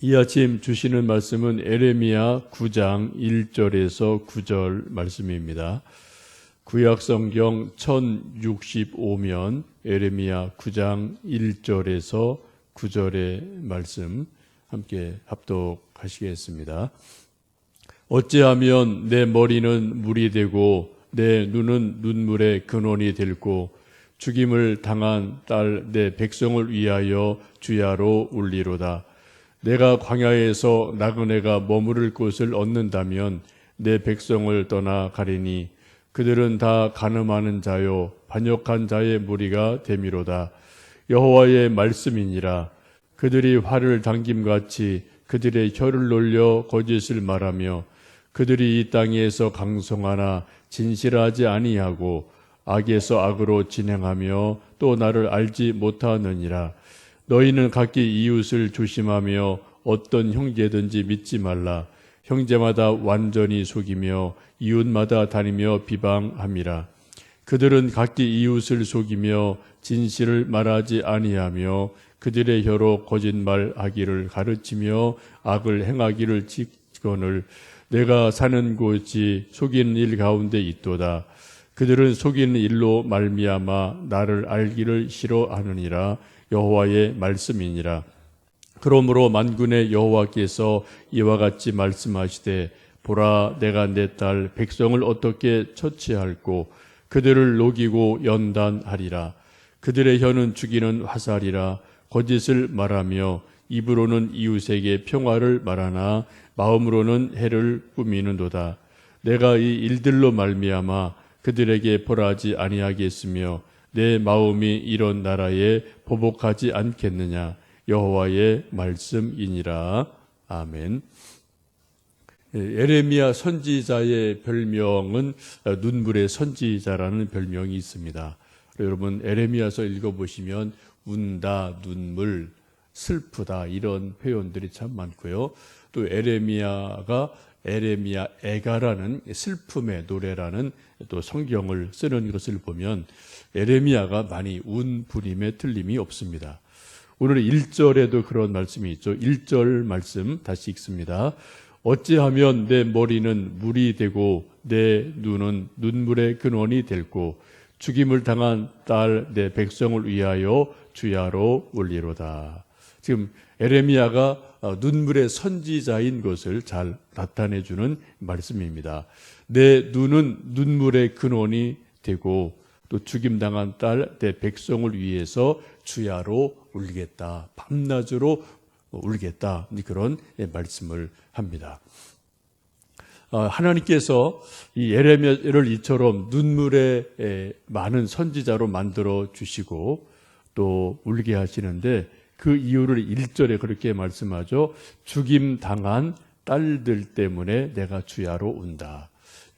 이 아침 주시는 말씀은 에레미야 9장 1절에서 9절 말씀입니다. 구약성경 1065면 에레미야 9장 1절에서 9절의 말씀 함께 합독하시겠습니다. 어찌하면 내 머리는 물이 되고 내 눈은 눈물의 근원이 될고 죽임을 당한 딸 내 백성을 위하여 주야로 울리로다. 내가 광야에서 나그네가 머무를 곳을 얻는다면 내 백성을 떠나 가리니 그들은 다 간음하는 자요 반역한 자의 무리가 됨이로다. 여호와의 말씀이니라. 그들이 활을 당김같이 그들의 혀를 놀려 거짓을 말하며 그들이 이 땅에서 강성하나 진실하지 아니하고 악에서 악으로 진행하며 또 나를 알지 못하느니라. 너희는 각기 이웃을 조심하며 어떤 형제든지 믿지 말라. 형제마다 완전히 속이며 이웃마다 다니며 비방함이라. 그들은 각기 이웃을 속이며 진실을 말하지 아니하며 그들의 혀로 거짓말하기를 가르치며 악을 행하기를 직언을 내가 사는 곳이 속이는 일 가운데 있도다. 그들은 속이는 일로 말미암아 나를 알기를 싫어하느니라. 여호와의 말씀이니라. 그러므로 만군의 여호와께서 이와 같이 말씀하시되 보라 내가 내 딸 백성을 어떻게 처치할꼬 그들을 녹이고 연단하리라. 그들의 혀는 죽이는 화살이라. 거짓을 말하며 입으로는 이웃에게 평화를 말하나 마음으로는 해를 꾸미는도다. 내가 이 일들로 말미암아 그들에게 벌하지 아니하겠으며 내 마음이 이런 나라에 보복하지 않겠느냐. 여호와의 말씀이니라. 아멘. 에레미야 선지자의 별명은 눈물의 선지자라는 별명이 있습니다. 여러분 에레미야서 읽어보시면 운다, 눈물, 슬프다 이런 표현들이 참 많고요. 또 에레미야가 에레미야 애가라는 슬픔의 노래라는 또 성경을 쓰는 것을 보면 에레미야가 많이 운 분임에 틀림이 없습니다. 오늘 1절에도 그런 말씀이 있죠. 1절 말씀 다시 읽습니다. 어찌하면 내 머리는 물이 되고 내 눈은 눈물의 근원이 될고 죽임을 당한 딸 내 백성을 위하여 주야로 울리로다. 지금 에레미야가 눈물의 선지자인 것을 잘 나타내주는 말씀입니다. 내 눈은 눈물의 근원이 되고 또 죽임당한 딸 내 백성을 위해서 주야로 울겠다. 밤낮으로 울겠다. 그런 말씀을 합니다. 하나님께서 이 에레미야를 이처럼 눈물의 많은 선지자로 만들어 주시고 또 울게 하시는데 그 이유를 1절에 그렇게 말씀하죠. 죽임당한 딸들 때문에 내가 주야로 운다.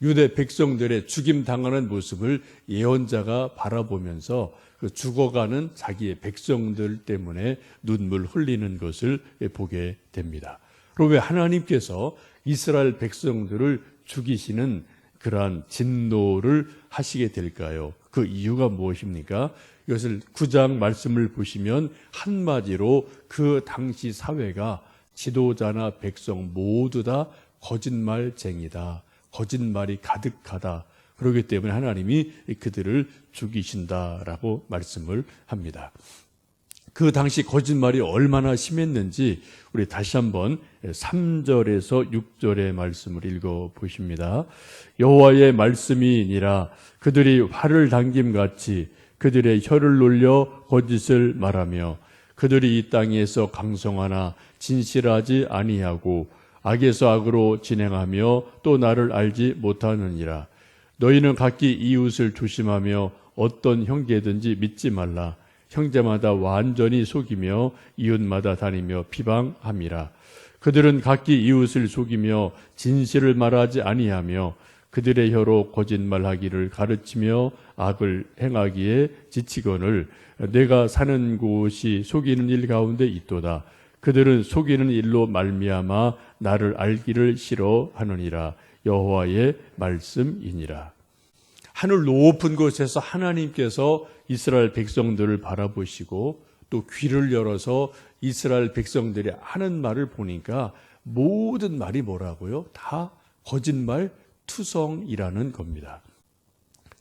유대 백성들의 죽임당하는 모습을 예언자가 바라보면서 그 죽어가는 자기의 백성들 때문에 눈물 흘리는 것을 보게 됩니다. 그럼 왜 하나님께서 이스라엘 백성들을 죽이시는 그러한 진노를 하시게 될까요? 그 이유가 무엇입니까? 이것을 9장 말씀을 보시면 한마디로 그 당시 사회가 지도자나 백성 모두 다 거짓말쟁이다. 거짓말이 가득하다. 그렇기 때문에 하나님이 그들을 죽이신다라고 말씀을 합니다. 그 당시 거짓말이 얼마나 심했는지 우리 다시 한번 3절에서 6절의 말씀을 읽어보십니다. 여호와의 말씀이니라. 그들이 활을 당김같이 그들의 혀를 놀려 거짓을 말하며 그들이 이 땅에서 강성하나 진실하지 아니하고 악에서 악으로 진행하며 또 나를 알지 못하느니라. 너희는 각기 이웃을 조심하며 어떤 형제든지 믿지 말라. 형제마다 완전히 속이며 이웃마다 다니며 비방함이라. 그들은 각기 이웃을 속이며 진실을 말하지 아니하며 그들의 혀로 거짓말하기를 가르치며 악을 행하기에 지치거늘 내가 사는 곳이 속이는 일 가운데 있도다. 그들은 속이는 일로 말미암아 나를 알기를 싫어하느니라. 여호와의 말씀이니라. 하늘 높은 곳에서 하나님께서 이스라엘 백성들을 바라보시고 또 귀를 열어서 이스라엘 백성들이 하는 말을 보니까 모든 말이 뭐라고요? 다 거짓말 투성이라는 겁니다.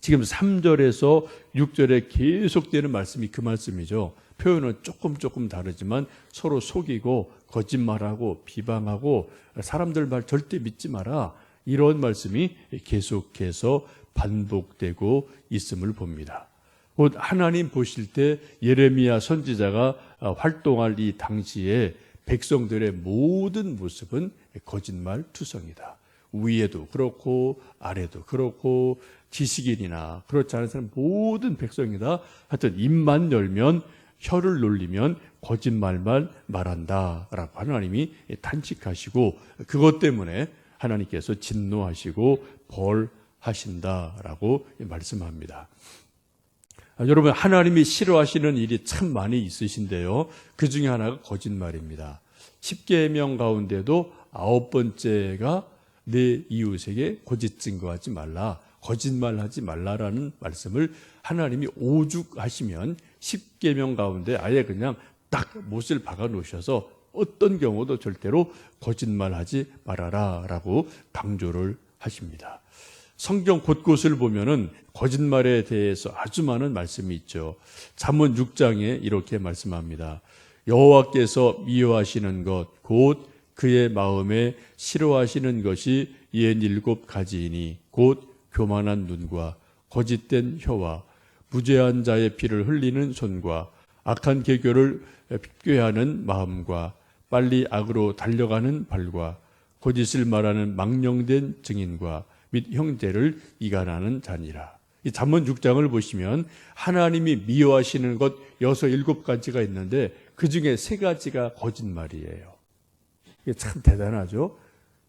지금 3절에서 6절에 계속되는 말씀이 그 말씀이죠. 표현은 조금 다르지만 서로 속이고 거짓말하고 비방하고 사람들 말 절대 믿지 마라. 이런 말씀이 계속해서 반복되고 있음을 봅니다. 곧 하나님 보실 때 예레미야 선지자가 활동할 이 당시에 백성들의 모든 모습은 거짓말 투성이다. 위에도 그렇고 아래도 그렇고 지식인이나 그렇지 않은 사람 모든 백성이다. 하여튼 입만 열면 혀를 놀리면 거짓말만 말한다 라고 하나님이 탄식하시고 그것 때문에 하나님께서 진노하시고 벌하신다라고 말씀합니다. 여러분, 하나님이 싫어하시는 일이 참 많이 있으신데요. 그 중에 하나가 거짓말입니다. 10계명 가운데도 9번째가 내 이웃에게 거짓 증거하지 말라, 거짓말하지 말라라는 말씀을 하나님이 오죽하시면 10계명 가운데 아예 그냥 딱 못을 박아 놓으셔서 어떤 경우도 절대로 거짓말하지 말아라라고 강조를 하십니다. 성경 곳곳을 보면은 거짓말에 대해서 아주 많은 말씀이 있죠. 잠언 6장에 이렇게 말씀합니다. 여호와께서 미워하시는 것 곧 그의 마음에 싫어하시는 것이 67가지이니 곧 교만한 눈과 거짓된 혀와 무죄한 자의 피를 흘리는 손과 악한 계교를 꾀하는 마음과 빨리 악으로 달려가는 발과 거짓을 말하는 망령된 증인과 및 형제를 이간하는 자니라. 이 잠언 6장을 보시면 하나님이 미워하시는 것 6, 7가지가 있는데 그 중에 3가지가 거짓말이에요. 이게 참 대단하죠.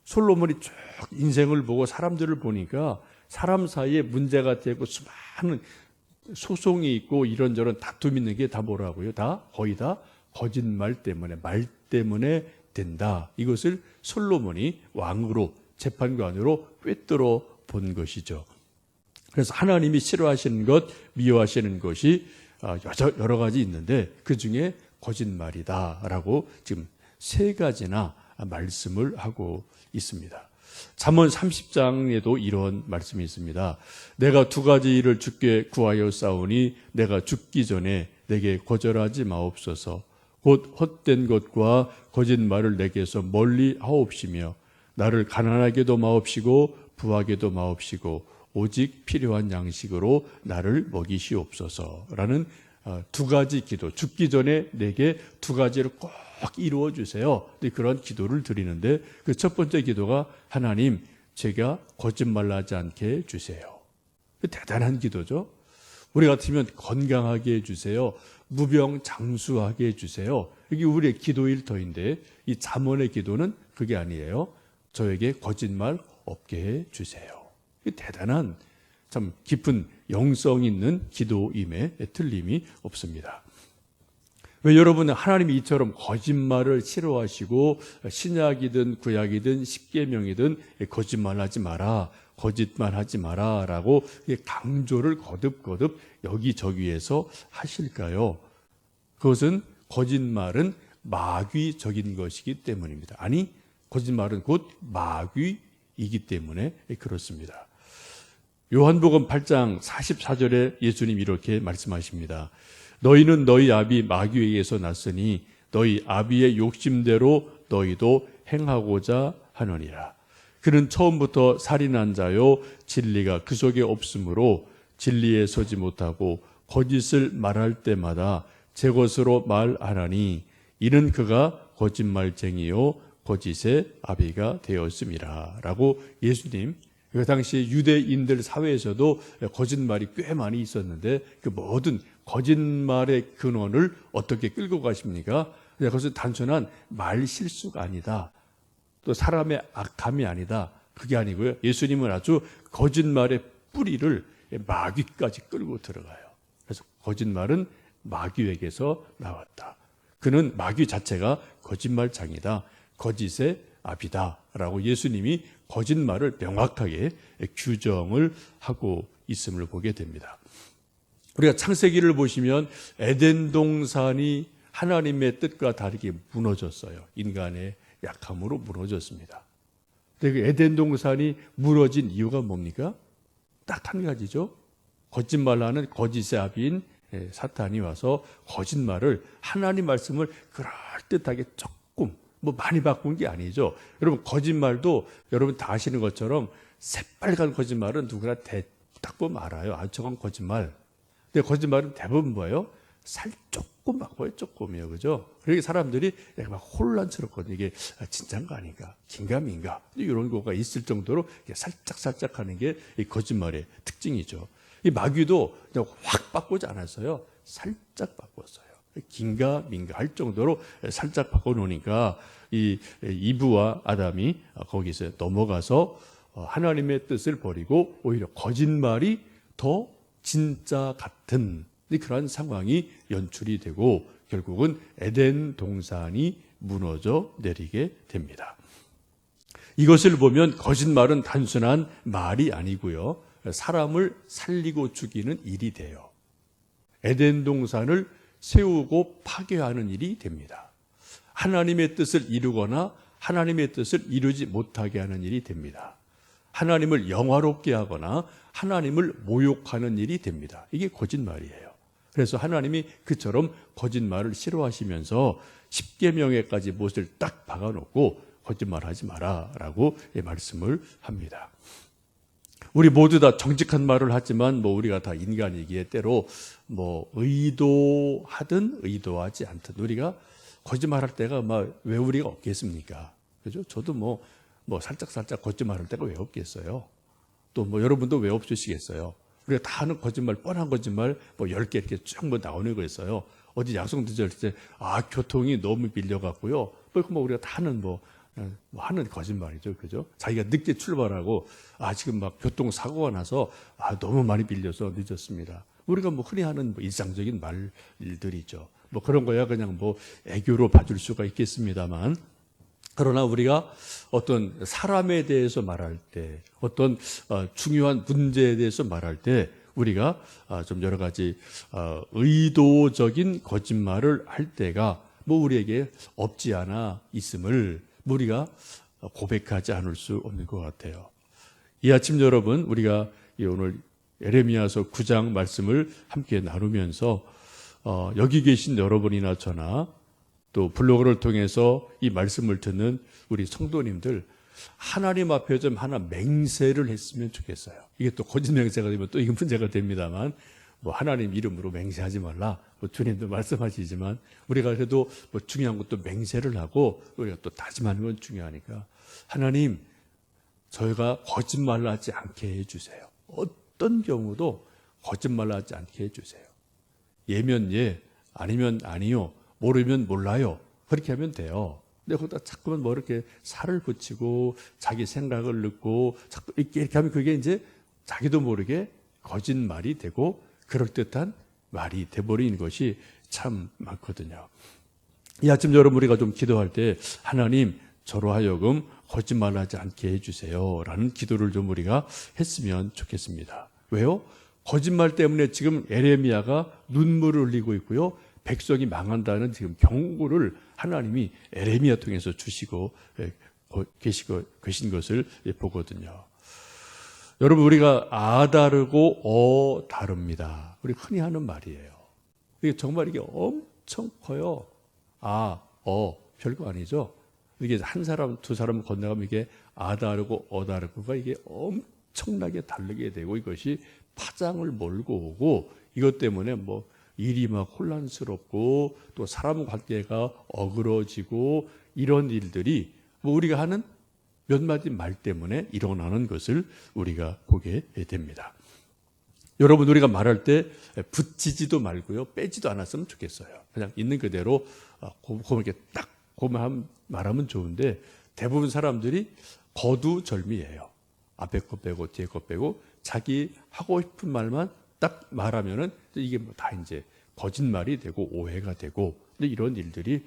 솔로몬이 쭉 인생을 보고 사람들을 보니까 사람 사이에 문제가 되고 수많은 소송이 있고 이런저런 다툼이 있는 게 다 뭐라고요? 거의 다 거짓말 때문에, 말 때문에 된다. 이것을 솔로몬이 왕으로, 재판관으로 꿰뚫어 본 것이죠. 그래서 하나님이 싫어하시는 것, 미워하시는 것이 여러 가지 있는데 그 중에 거짓말이다라고 지금 3가지나 말씀을 하고 있습니다. 잠언 30장에도 이런 말씀이 있습니다. 내가 2가지 일을 주께 구하여 싸우니 내가 죽기 전에 내게 거절하지 마옵소서. 곧 헛된 것과 거짓말을 내게서 멀리 하옵시며 나를 가난하게도 마옵시고 부하게도 마옵시고 오직 필요한 양식으로 나를 먹이시옵소서라는 2가지 기도, 죽기 전에 내게 2가지를 꼭 이루어 주세요. 그런 기도를 드리는데 그 첫 번째 기도가 하나님, 제가 거짓말하지 않게 해주세요. 대단한 기도죠. 우리 같으면 건강하게 해주세요. 무병장수하게 해주세요. 이게 우리의 기도 일터인데 이 잠언의 기도는 그게 아니에요. 저에게 거짓말 없게 해주세요. 대단한 참 깊은 영성 있는 기도임에 틀림이 없습니다. 왜 여러분 하나님이 이처럼 거짓말을 싫어하시고 신약이든 구약이든 10계명이든 거짓말하지 마라, 거짓말하지 마라라고 강조를 거듭거듭 여기저기에서 하실까요? 그것은 거짓말은 마귀적인 것이기 때문입니다. 아니, 거짓말은 곧 마귀이기 때문에 그렇습니다. 요한복음 8장 44절에 예수님 이렇게 말씀하십니다. 너희는 너희 아비 마귀에게서 났으니 너희 아비의 욕심대로 너희도 행하고자 하느니라. 그는 처음부터 살인한 자요 진리가 그 속에 없으므로 진리에 서지 못하고 거짓을 말할 때마다 제 것으로 말하나니 이는 그가 거짓말쟁이요 거짓의 아비가 되었음이라 라고 예수님, 그 당시 유대인들 사회에서도 거짓말이 꽤 많이 있었는데 그 모든 거짓말의 근원을 어떻게 끌고 가십니까? 그것은 단순한 말 실수가 아니다. 또 사람의 악함이 아니다. 그게 아니고요. 예수님은 아주 거짓말의 뿌리를 마귀까지 끌고 들어가요. 그래서 거짓말은 마귀에게서 나왔다. 그는 마귀 자체가 거짓말장이다. 거짓의 아비다. 라고 예수님이 거짓말을 명확하게 규정을 하고 있음을 보게 됩니다. 우리가 창세기를 보시면 에덴 동산이 하나님의 뜻과 다르게 무너졌어요. 인간의 약함으로 무너졌습니다. 근데 그 에덴 동산이 무너진 이유가 뭡니까? 딱 한 가지죠. 거짓말하는 거짓의 아비인 사탄이 와서 거짓말을, 하나님 말씀을 그럴듯하게 조금 많이 바꾼 게 아니죠. 여러분, 거짓말도 여러분 다 아시는 것처럼 새빨간 거짓말은 누구나 딱 보면 알아요. 아, 저건 거짓말. 근데 거짓말은 대부분 뭐예요? 살 조금 바꿔요. 조금이요. 그죠? 그러니까 사람들이 막 혼란스럽거든요. 이게 진짜인가 아닌가? 긴가민가? 이런 거가 있을 정도로 살짝 하는 게 이 거짓말의 특징이죠. 이 마귀도 그냥 확 바꾸지 않았어요. 살짝 바꿨어요. 긴가민가 할 정도로 살짝 바꿔놓으니까 이 이브와 아담이 거기서 넘어가서 하나님의 뜻을 버리고 오히려 거짓말이 더 진짜 같은 그러한 상황이 연출이 되고 결국은 에덴 동산이 무너져 내리게 됩니다. 이것을 보면 거짓말은 단순한 말이 아니고요. 사람을 살리고 죽이는 일이 돼요. 에덴 동산을 세우고 파괴하는 일이 됩니다. 하나님의 뜻을 이루거나 하나님의 뜻을 이루지 못하게 하는 일이 됩니다. 하나님을 영화롭게 하거나 하나님을 모욕하는 일이 됩니다. 이게 거짓말이에요. 그래서 하나님이 그처럼 거짓말을 싫어하시면서 십계명에까지 못을 딱 박아놓고 거짓말하지 마라라고 말씀을 합니다. 우리 모두 다 정직한 말을 하지만 우리가 다 인간이기에 때로 의도하든 의도하지 않든 우리가 거짓말할 때가 왜 우리가 없겠습니까? 그죠? 저도 살짝 거짓말할 때가 왜 없겠어요? 또 여러분도 왜 없으시겠어요? 우리가 다 하는 거짓말, 뻔한 거짓말 10개 이렇게 쭉 나오는 거 있어요. 어디 약속 늦을 때 교통이 너무 밀려갖고요. 우리가 다 하는 거짓말이죠. 그죠? 자기가 늦게 출발하고 지금 교통사고가 나서 너무 많이 밀려서 늦었습니다. 우리가 흔히 하는 일상적인 말들이죠. 그런 거야 그냥 애교로 봐줄 수가 있겠습니다만, 그러나 우리가 어떤 사람에 대해서 말할 때, 어떤 중요한 문제에 대해서 말할 때 우리가 좀 여러 가지 의도적인 거짓말을 할 때가 우리에게 없지 않아 있음을 우리가 고백하지 않을 수 없는 것 같아요. 이 아침 여러분, 우리가 오늘 에레미야서 9장 말씀을 함께 나누면서 여기 계신 여러분이나 저나 또 블로그를 통해서 이 말씀을 듣는 우리 성도님들, 하나님 앞에 좀 하나 맹세를 했으면 좋겠어요. 이게 또 거짓 맹세가 되면 또 이게 문제가 됩니다만, 하나님 이름으로 맹세하지 말라. 주님도 말씀하시지만 우리가 그래도 중요한 것도 맹세를 하고 우리가 또 다짐하는 건 중요하니까, 하나님 저희가 거짓말을 하지 않게 해주세요. 어떤 경우도 거짓말을 하지 않게 해주세요. 예면 예, 아니면 아니요, 모르면 몰라요. 그렇게 하면 돼요. 근데 거기다 자꾸만 이렇게 살을 붙이고 자기 생각을 넣고 자꾸 이렇게 하면 그게 이제 자기도 모르게 거짓말이 되고 그럴듯한 말이 돼버리는 것이 참 많거든요. 이 아침 여러분, 우리가 좀 기도할 때 하나님 저로 하여금 거짓말하지 않게 해주세요 라는 기도를 좀 우리가 했으면 좋겠습니다. 왜요? 거짓말 때문에 지금 에레미야가 눈물을 흘리고 있고요, 백성이 망한다는 지금 경고를 하나님이 에레미야 통해서 주시고 계신 것을 보거든요. 여러분, 우리가 다르고 다릅니다. 우리 흔히 하는 말이에요. 이게 정말 이게 엄청 커요. 별거 아니죠. 이게 한 사람, 두 사람 건너가면 이게 다르고 다르고가 이게 엄청나게 다르게 되고 이것이 파장을 몰고 오고, 이것 때문에 일이 혼란스럽고 또 사람 관계가 어그러지고 이런 일들이 우리가 하는 몇 마디 말 때문에 일어나는 것을 우리가 보게 됩니다. 여러분, 우리가 말할 때 붙이지도 말고요, 빼지도 않았으면 좋겠어요. 그냥 있는 그대로 이렇게 딱 말하면 좋은데, 대부분 사람들이 거두절미해요. 앞에 거 빼고 뒤에 거 빼고 자기 하고 싶은 말만 딱 말하면은 이게 다 이제 거짓말이 되고 오해가 되고, 근데 이런 일들이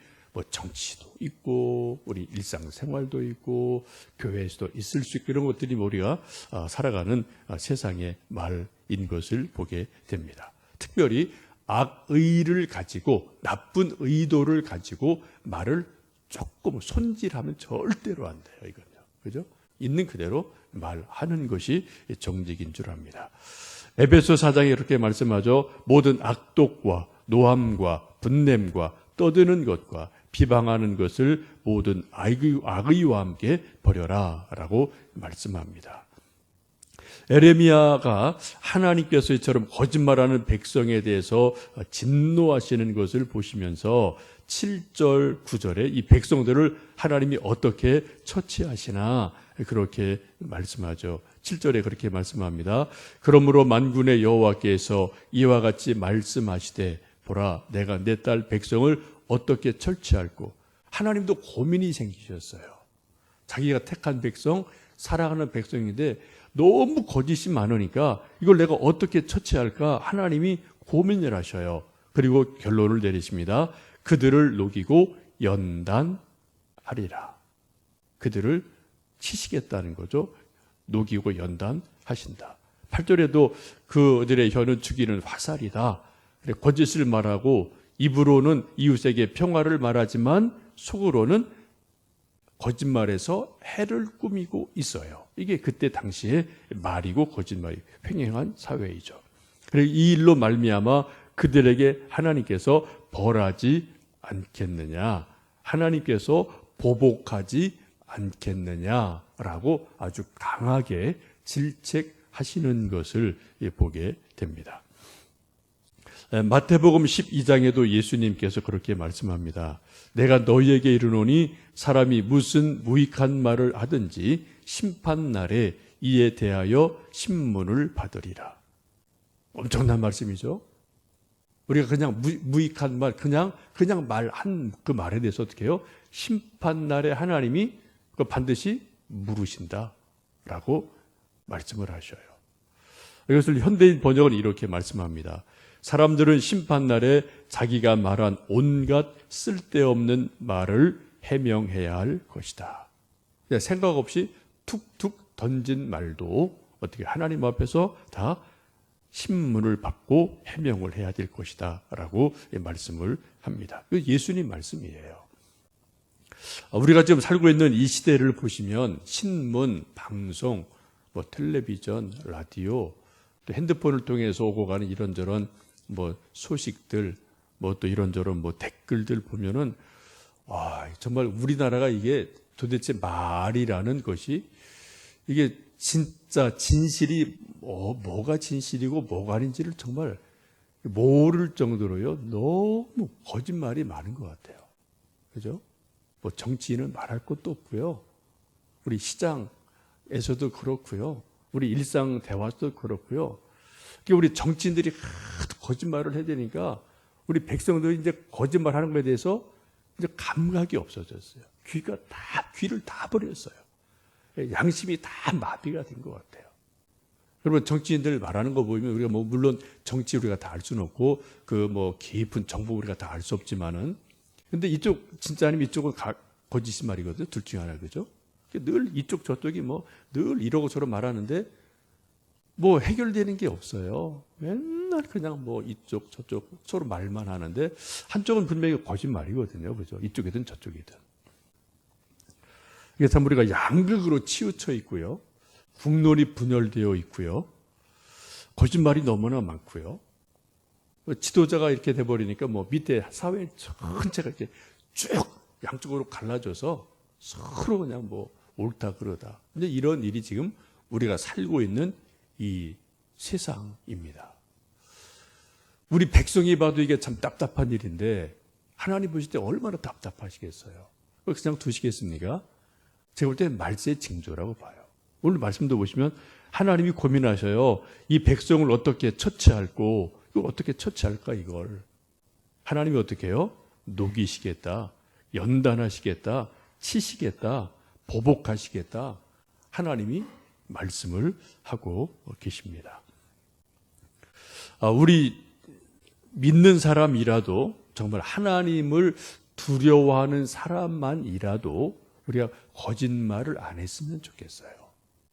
정치도 있고 우리 일상생활도 있고 교회에서도 있을 수 있고, 이런 것들이 우리가 살아가는 세상의 말인 것을 보게 됩니다. 특별히 악의를 가지고 나쁜 의도를 가지고 말을 조금 손질하면 절대로 안 돼요. 이건요. 그죠? 있는 그대로 말하는 것이 정직인 줄 압니다. 에베소 4장에 이렇게 말씀하죠. 모든 악독과 노함과 분냄과 떠드는 것과 비방하는 것을 모든 악의와 함께 버려라 라고 말씀합니다. 에레미야가 하나님께서 이처럼 거짓말하는 백성에 대해서 진노하시는 것을 보시면서 7절, 9절에 이 백성들을 하나님이 어떻게 처치하시나 그렇게 말씀하죠. 7절에 그렇게 말씀합니다. 그러므로 만군의 여호와께서 이와 같이 말씀하시되 보라 내가 내 딸 백성을 어떻게 처치할꼬. 하나님도 고민이 생기셨어요. 자기가 택한 백성, 사랑하는 백성인데 너무 거짓이 많으니까 이걸 내가 어떻게 처치할까 하나님이 고민을 하셔요. 그리고 결론을 내리십니다. 그들을 녹이고 연단하리라. 그들을 치시겠다는 거죠. 녹이고 연단하신다. 8절에도 그들의 혀는 죽이는 화살이다. 거짓을 말하고 입으로는 이웃에게 평화를 말하지만 속으로는 거짓말에서 해를 꾸미고 있어요. 이게 그때 당시에 말이고 거짓말이 횡행한 사회이죠. 그리고 이 일로 말미암아 그들에게 하나님께서 벌하지 않겠느냐, 하나님께서 보복하지 않겠느냐라고 아주 강하게 질책하시는 것을 보게 됩니다. 마태복음 12장에도 예수님께서 그렇게 말씀합니다. 내가 너희에게 이르노니 사람이 무슨 무익한 말을 하든지 심판날에 이에 대하여 신문을 받으리라. 엄청난 말씀이죠. 우리가 그냥 무익한 말, 그냥 말한 그 말에 대해서 어떻게 해요? 심판날에 하나님이 그 반드시 물으신다라고 말씀을 하셔요. 이것을 현대인 번역은 이렇게 말씀합니다. 사람들은 심판날에 자기가 말한 온갖 쓸데없는 말을 해명해야 할 것이다. 생각 없이 툭툭 던진 말도 어떻게 하나님 앞에서 다 신문을 받고 해명을 해야 될 것이다 라고 말씀을 합니다. 예수님 말씀이에요. 우리가 지금 살고 있는 이 시대를 보시면 신문, 방송, 텔레비전, 라디오, 또 핸드폰을 통해서 오고 가는 이런저런 소식들, 또 이런저런 댓글들 보면은 정말 우리나라가 이게 도대체 말이라는 것이 이게 진짜 진실이 뭐가 진실이고 뭐가 아닌지를 정말 모를 정도로요. 너무 거짓말이 많은 것 같아요. 그죠? 정치인은 말할 것도 없고요. 우리 시장에서도 그렇고요. 우리 일상 대화도 그렇고요. 우리 정치인들이 거짓말을 해야 되니까 우리 백성들이 이제 거짓말하는 것에 대해서 이제 감각이 없어졌어요. 귀를 다 버렸어요. 양심이 다 마비가 된 것 같아요. 여러분 정치인들 말하는 거 보면 우리가 물론 정치 우리가 다 알 수는 없고 깊은 정보 우리가 다 알 수 없지만은 근데 이쪽 진짜 아니면 이쪽은 거짓말이거든요. 둘 중에 하나 그죠? 늘 이쪽 저쪽이 늘 이러고 저러고 말하는데 해결되는 게 없어요. 맨날 그냥 이쪽 저쪽 서로 말만 하는데 한쪽은 분명히 거짓말이거든요. 그죠? 이쪽이든 저쪽이든. 이게 참 우리가 양극으로 치우쳐 있고요. 국론이 분열되어 있고요. 거짓말이 너무나 많고요. 지도자가 이렇게 돼버리니까 밑에 사회 전체가 이렇게 쭉 양쪽으로 갈라져서 서로 그냥 옳다 그러다. 근데 이런 일이 지금 우리가 살고 있는 이 세상입니다. 우리 백성이 봐도 이게 참 답답한 일인데 하나님 보실 때 얼마나 답답하시겠어요. 그냥 두시겠습니까? 제가 볼 때 말세의 징조라고 봐요. 오늘 말씀도 보시면 하나님이 고민하셔요. 이 백성을 어떻게 처치할고 이걸 어떻게 처치할까 이걸. 하나님이 어떻게 해요? 녹이시겠다. 연단하시겠다. 치시겠다. 보복하시겠다. 하나님이 말씀을 하고 계십니다. 우리 믿는 사람이라도 정말 하나님을 두려워하는 사람만이라도 우리가 거짓말을 안 했으면 좋겠어요.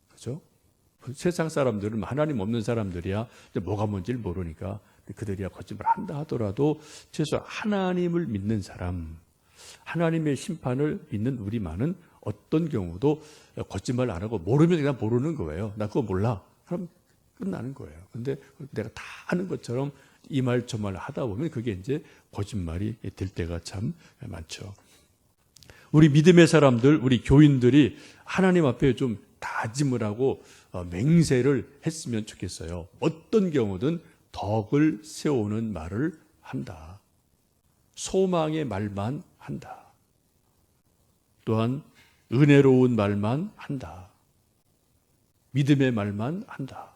그죠? 세상 사람들은 하나님 없는 사람들이야 뭐가 뭔지를 모르니까 그들이 거짓말 한다 하더라도 최소 하나님을 믿는 사람, 하나님의 심판을 믿는 우리만은 어떤 경우도 거짓말 안 하고 모르면 그냥 모르는 거예요. 나 그거 몰라. 그럼 끝나는 거예요. 근데 내가 다 아는 것처럼 이 말 저 말 하다 보면 그게 이제 거짓말이 될 때가 참 많죠. 우리 믿음의 사람들, 우리 교인들이 하나님 앞에 좀 다짐을 하고 맹세를 했으면 좋겠어요. 어떤 경우든 덕을 세우는 말을 한다. 소망의 말만 한다. 또한 은혜로운 말만 한다. 믿음의 말만 한다.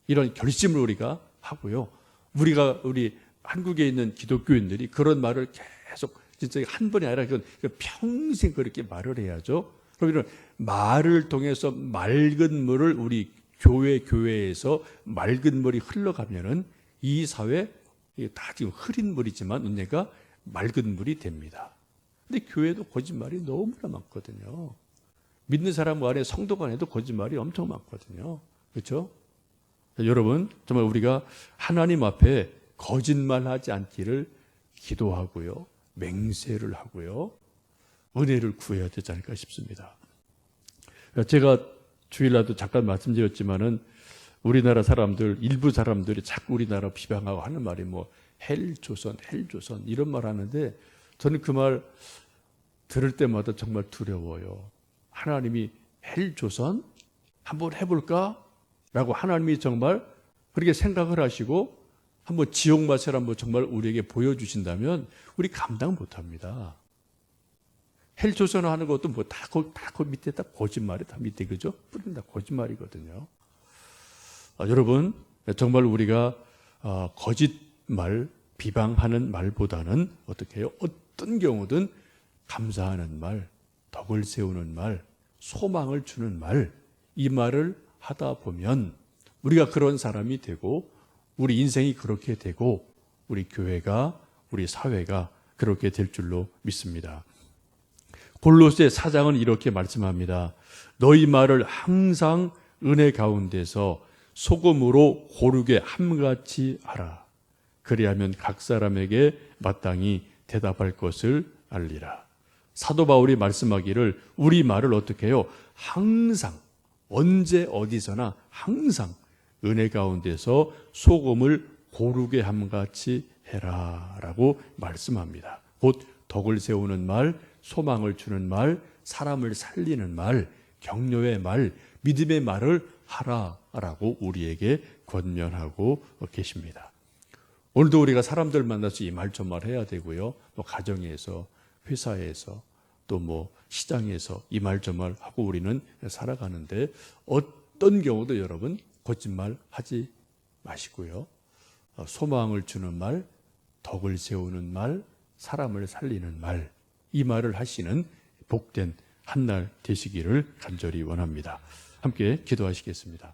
이런 결심을 우리가 하고요. 우리 한국에 있는 기독교인들이 그런 말을 계속 진짜 한 번이 아니라 평생 그렇게 말을 해야죠. 그럼 이런 말을 통해서 맑은 물을 우리 교회에서 맑은 물이 흘러가면은 이 사회 다 지금 흐린 물이지만 은혜가 맑은 물이 됩니다. 근데 교회도 거짓말이 너무나 많거든요. 믿는 사람 간에 성도 간에도 거짓말이 엄청 많거든요. 그렇죠? 여러분 정말 우리가 하나님 앞에 거짓말하지 않기를 기도하고요. 맹세를 하고요. 은혜를 구해야 되지 않을까 싶습니다. 제가 주일날도 잠깐 말씀드렸지만은 우리나라 사람들, 일부 사람들이 자꾸 우리나라 비방하고 하는 말이 헬조선 이런 말 하는데 저는 그 말 들을 때마다 정말 두려워요. 하나님이 헬조선 한번 해볼까? 라고 하나님이 정말 그렇게 생각을 하시고 한번 지옥 맛을 한번 정말 우리에게 보여주신다면 우리 감당 못합니다. 헬조선 하는 것도 다 그 밑에 다 거짓말이 다 밑에 그죠? 뿌리는 다 거짓말이거든요. 여러분 정말 우리가 거짓말 비방하는 말보다는 어떻게 해요? 어떤 경우든 감사하는 말, 덕을 세우는 말, 소망을 주는 말, 이 말을 하다 보면 우리가 그런 사람이 되고 우리 인생이 그렇게 되고 우리 교회가 우리 사회가 그렇게 될 줄로 믿습니다. 골로새 4장은 이렇게 말씀합니다. 너희 말을 항상 은혜 가운데서 소금으로 고르게 함같이 하라. 그리하면 각 사람에게 마땅히 대답할 것을 알리라. 사도 바울이 말씀하기를 우리 말을 어떻게 해요? 항상 언제 어디서나 항상 은혜 가운데서 소금을 고르게 함같이 해라 라고 말씀합니다. 곧 덕을 세우는 말, 소망을 주는 말, 사람을 살리는 말, 격려의 말, 믿음의 말을 하라라고 우리에게 권면하고 계십니다. 오늘도 우리가 사람들 만나서 이 말 저 말 해야 되고요. 가정에서, 회사에서, 또 시장에서 이 말 저 말 하고 우리는 살아가는데 어떤 경우도 여러분 거짓말 하지 마시고요. 소망을 주는 말, 덕을 세우는 말, 사람을 살리는 말, 이 말을 하시는 복된 한 날 되시기를 간절히 원합니다. 함께 기도하시겠습니다.